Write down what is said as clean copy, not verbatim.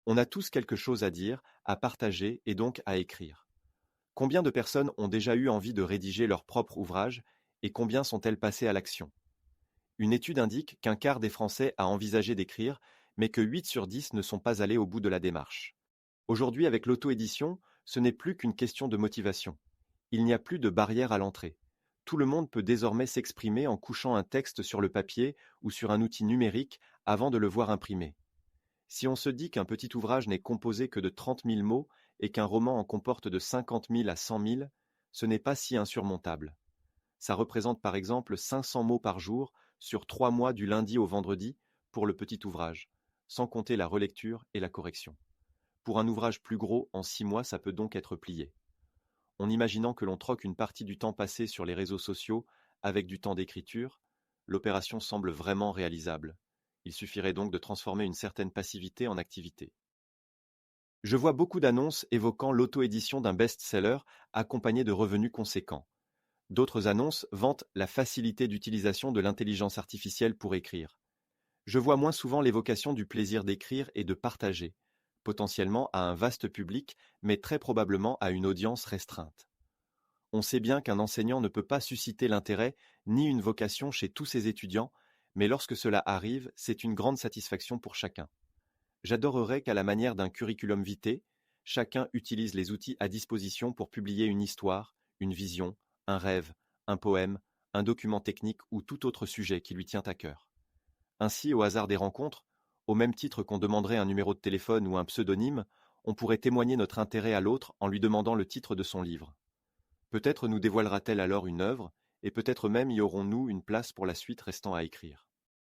On a tous quelque chose à dire, à partager et donc à écrire. Combien de personnes ont déjà eu envie de rédiger leur propre ouvrage et combien sont-elles passées à l'action? Une étude indique qu'un quart des Français a envisagé d'écrire, mais que 8 sur 10 ne sont pas allés au bout de la démarche. Aujourd'hui, avec l'auto-édition, ce n'est plus qu'une question de motivation. Il n'y a plus de barrière à l'entrée. Tout le monde peut désormais s'exprimer en couchant un texte sur le papier ou sur un outil numérique avant de le voir imprimé. Si on se dit qu'un petit ouvrage n'est composé que de 30 000 mots et qu'un roman en comporte de 50 000 à 100 000, ce n'est pas si insurmontable. Ça représente par exemple 500 mots par jour sur 3 mois du lundi au vendredi pour le petit ouvrage, sans compter la relecture et la correction. Pour un ouvrage plus gros, en 6 mois, ça peut donc être plié. En imaginant que l'on troque une partie du temps passé sur les réseaux sociaux avec du temps d'écriture, l'opération semble vraiment réalisable. Il suffirait donc de transformer une certaine passivité en activité. Je vois beaucoup d'annonces évoquant l'auto-édition d'un best-seller accompagné de revenus conséquents. D'autres annonces vantent la facilité d'utilisation de l'intelligence artificielle pour écrire. Je vois moins souvent l'évocation du plaisir d'écrire et de partager, potentiellement à un vaste public, mais très probablement à une audience restreinte. On sait bien qu'un enseignant ne peut pas susciter l'intérêt ni une vocation chez tous ses étudiants, mais lorsque cela arrive, c'est une grande satisfaction pour chacun. J'adorerais qu'à la manière d'un curriculum vitae, chacun utilise les outils à disposition pour publier une histoire, une vision, un rêve, un poème, un document technique ou tout autre sujet qui lui tient à cœur. Ainsi, au hasard des rencontres, au même titre qu'on demanderait un numéro de téléphone ou un pseudonyme, on pourrait témoigner notre intérêt à l'autre en lui demandant le titre de son livre. Peut-être nous dévoilera-t-elle alors une œuvre, et peut-être même y aurons-nous une place pour la suite restant à écrire.